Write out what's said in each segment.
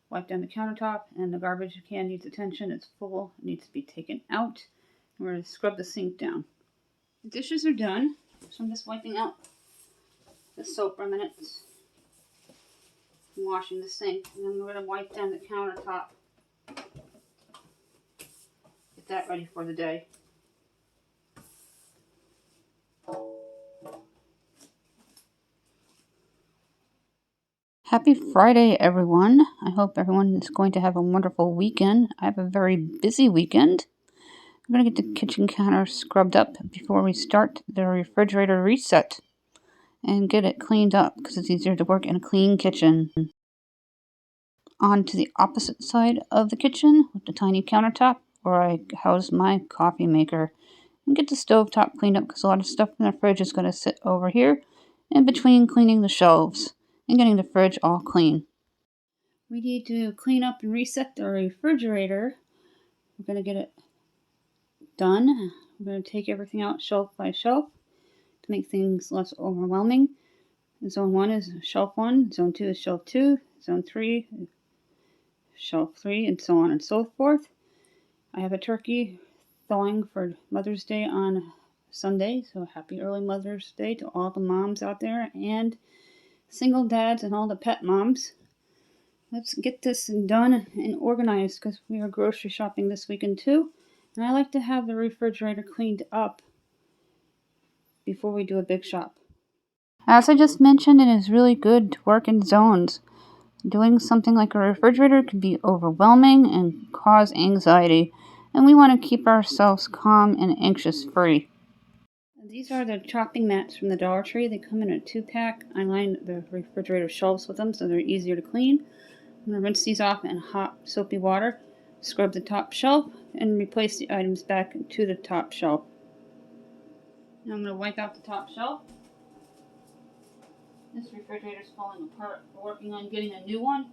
wipe down the countertop, and the garbage can needs attention. It's full. It needs to be taken out. We're going to scrub the sink down. The dishes are done, so I'm just wiping out the soap for a minute. I'm washing the sink, and then we're going to wipe down the countertop. Get that ready for the day. Happy Friday, everyone. I hope everyone is going to have a wonderful weekend. I have a very busy weekend. I'm going to get the kitchen counter scrubbed up before we start the refrigerator reset and get it cleaned up because it's easier to work in a clean kitchen. On to the opposite side of the kitchen with the tiny countertop where I house my coffee maker and get the stovetop cleaned up because a lot of stuff in the fridge is going to sit over here in between cleaning the shelves and getting the fridge all clean. We need to clean up and reset the refrigerator. We're going to get it done. We're going to take everything out shelf by shelf to make things less overwhelming. Zone 1 is shelf 1, Zone 2 is shelf 2, Zone 3 is shelf 3, and so on and so forth. I have a turkey thawing for Mother's Day on Sunday, so happy early Mother's Day to all the moms out there and single dads and all the pet moms. Let's get this done and organized because we are grocery shopping this weekend too. And I like to have the refrigerator cleaned up before we do a big shop. As I just mentioned, it is really good to work in zones. Doing something like a refrigerator can be overwhelming and cause anxiety, and we want to keep ourselves calm and anxious-free. These are the chopping mats from the Dollar Tree. They come in a 2-pack. I line the refrigerator shelves with them so they're easier to clean. I'm going to rinse these off in hot soapy water, scrub the top shelf, and replace the items back to the top shelf. Now I'm going to wipe out the top shelf. This refrigerator is falling apart. We're working on getting a new one.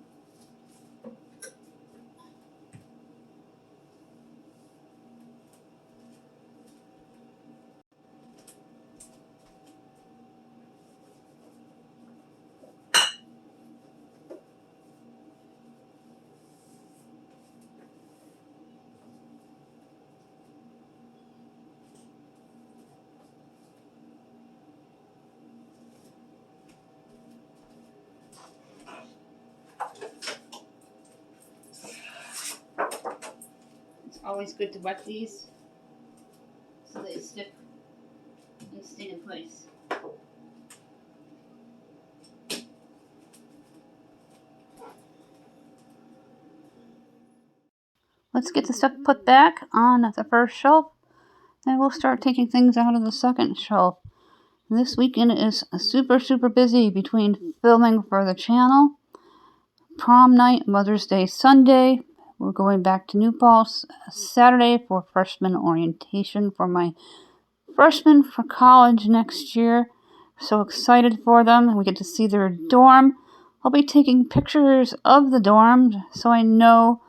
It's always good to wet these so they stick and stay in place. Let's get the stuff put back on the first shelf, then we'll start taking things out of the second shelf. This weekend is super busy between filming for the channel, prom night, Mother's Day Sunday. We're going back to New Paltz Saturday for freshman orientation for my freshmen for college next year. So excited for them. We get to see their dorm. I'll be taking pictures of the dorm so I know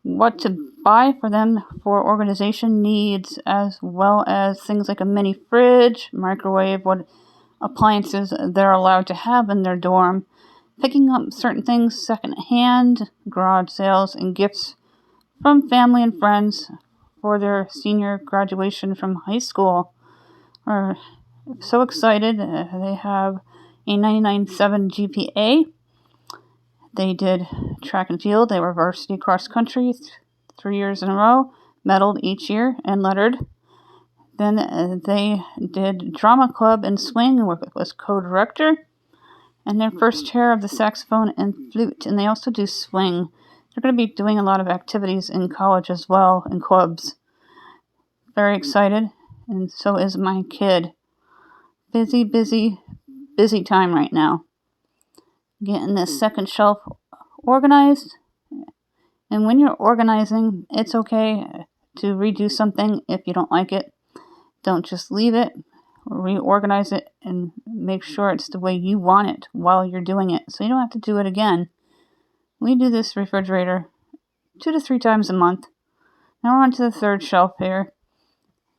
what to buy for them for organization needs, as well as things like a mini fridge, microwave, what appliances they're allowed to have in their dorm, picking up certain things secondhand, garage sales, and gifts from family and friends for their senior graduation from high school. We're so excited. They have a 99.7 GPA. They did track and field. They were varsity cross country 3 years in a row, medaled each year and lettered. Then they did drama club and swing and was co-director. And their first chair of the saxophone and flute. And they also do swing. They're going to be doing a lot of activities in college as well, in clubs. Very excited. And so is my kid. Busy time right now. Getting this second shelf organized. And when you're organizing, it's okay to redo something if you don't like it. Don't just leave it. Reorganize it and make sure it's the way you want it while you're doing it, so you don't have to do it again. We do this refrigerator 2 to 3 times a month. Now we're on to the third shelf here,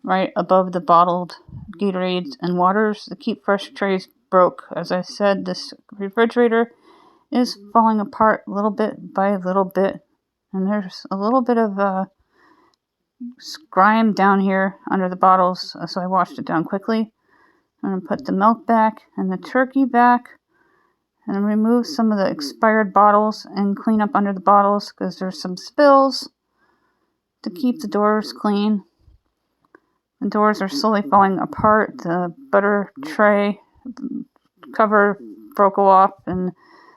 right above the bottled Gatorades and waters. The Keep Fresh trays broke. As I said, this refrigerator is falling apart little bit by little bit. And there's a little bit of grime down here under the bottles, so I washed it down quickly. I'm going to put the milk back and the turkey back and remove some of the expired bottles and clean up under the bottles because there's some spills to keep the doors clean. The doors are slowly falling apart. The butter tray cover broke off and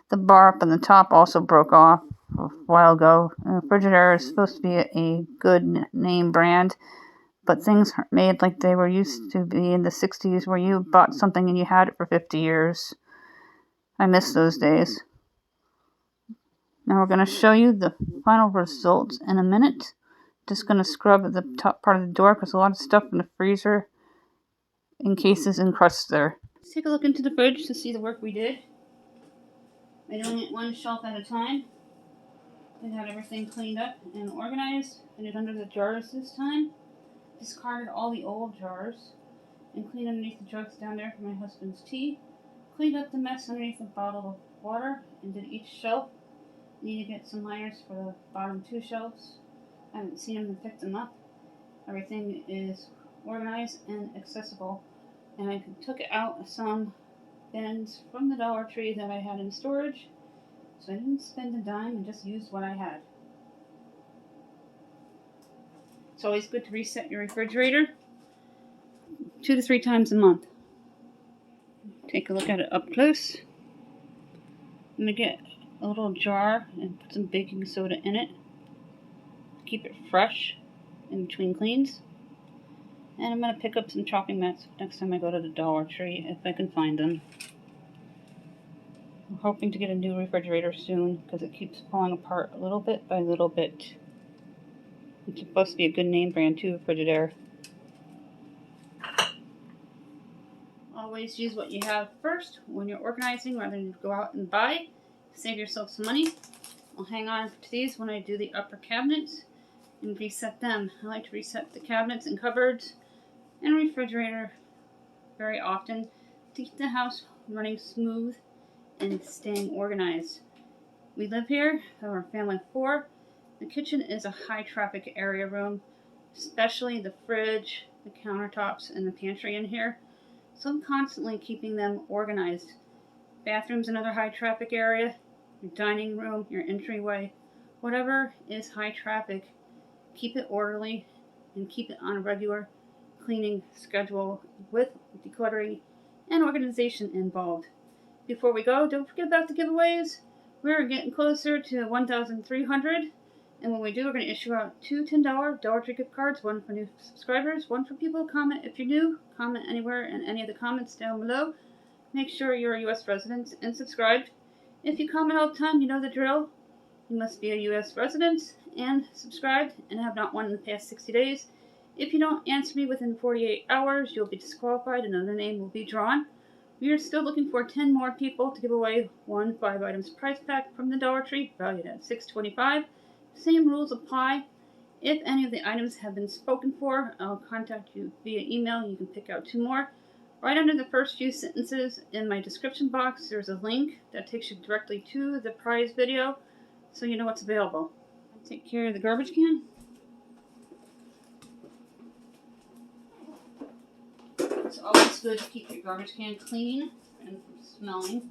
the bar up on the top also broke off a while ago. Frigidaire is supposed to be a good name brand, but things aren't made like they were used to be in the 60s where you bought something and you had it for 50 years. I miss those days. Now we're going to show you the final results in a minute. Just going to scrub the top part of the door because a lot of stuff in the freezer encases and crusts there. Let's take a look into the fridge to see the work we did. I only went one shelf at a time. I got everything cleaned up and organized. Put it under the jars this time. Discarded all the old jars and cleaned underneath the jugs down there for my husband's tea. Cleaned up the mess underneath the bottle of water and did each shelf. Need to get some liners for the bottom two shelves. I haven't seen them and picked them up. Everything is organized and accessible. And I took out some bins from the Dollar Tree that I had in storage. So I didn't spend a dime and just used what I had. It's always good to reset your refrigerator 2 to 3 times a month. Take a look at it up close. I'm going to get a little jar and put some baking soda in it. Keep it fresh in between cleans. And I'm going to pick up some chopping mats next time I go to the Dollar Tree if I can find them. I'm hoping to get a new refrigerator soon because it keeps falling apart a little bit by little bit. It's supposed to be a good name brand too, Frigidaire. Always use what you have first when you're organizing rather than go out and buy. Save yourself some money. I'll hang on to these when I do the upper cabinets and reset them. I like to reset the cabinets and cupboards and refrigerator very often to keep the house running smooth and staying organized. We live here, we're a family of 4. The kitchen is a high traffic area room, especially the fridge, the countertops, and the pantry in here. So I'm constantly keeping them organized. Bathroom's another high traffic area, your dining room, your entryway, whatever is high traffic, keep it orderly and keep it on a regular cleaning schedule with decluttering and organization involved. Before we go, don't forget about the giveaways. We're getting closer to 1,300. And when we do, we're going to issue out 2 $10 Dollar Tree gift cards, one for new subscribers, one for people who comment if you're new. Comment anywhere in any of the comments down below. Make sure you're a U.S. resident and subscribed. If you comment all the time, you know the drill. You must be a U.S. resident and subscribed and have not won in the past 60 days. If you don't answer me within 48 hours, you'll be disqualified and another name will be drawn. We are still looking for 10 more people to give away one 5 items prize pack from the Dollar Tree, valued at $6.25. Same rules apply. If any of the items have been spoken for, I'll contact you via email. You can pick out 2 more. Right under the first few sentences in my description box, there's a link that takes you directly to the prize video, so you know what's available. I'll take care of the garbage can. It's always good to keep your garbage can clean and from smelling.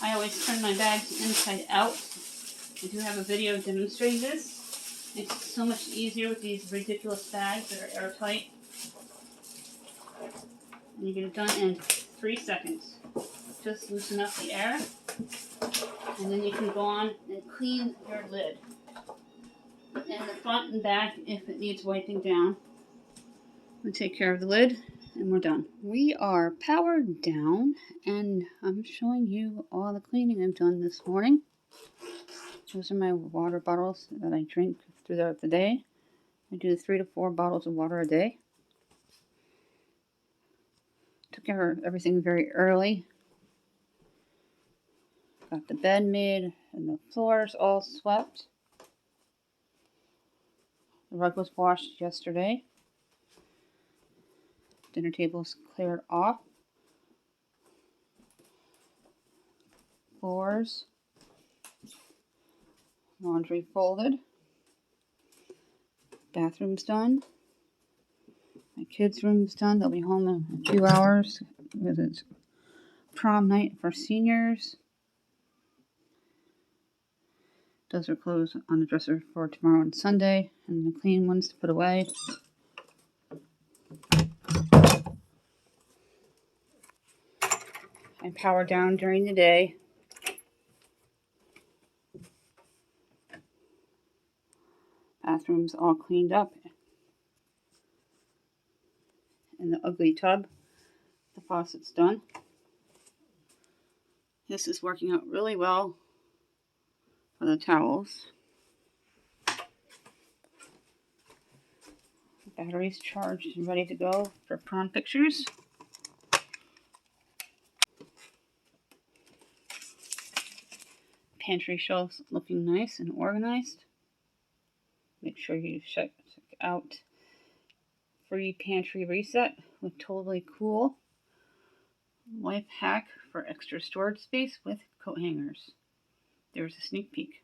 I always turn my bags inside out. I do have a video demonstrating this. It's so much easier with these ridiculous bags that are airtight. And you get it done in 3 seconds. Just loosen up the air. And then you can go on and clean your lid. And the front and back if it needs wiping down. I'm going to take care of the lid. And we're done. We are powered down, and I'm showing you all the cleaning I've done this morning. Those are my water bottles that I drink throughout the day. I do 3 to 4 bottles of water a day. Took care of everything very early. Got the bed made and the floors all swept. The rug was washed yesterday. Dinner table's cleared off. Floors. Laundry folded. Bathroom's done. My kids' room's done. They'll be home in a few hours because it's prom night for seniors. Those are clothes on the dresser for tomorrow and Sunday, and the clean ones to put away. I power down during the day. Bathroom's all cleaned up. In the ugly tub, the faucet's done. This is working out really well for the towels. The battery's charged and ready to go for prom pictures. Pantry shelves looking nice and organized. Make sure you check out Free Pantry Reset with Totally Cool Life Hack for extra storage space with coat hangers. There's a sneak peek.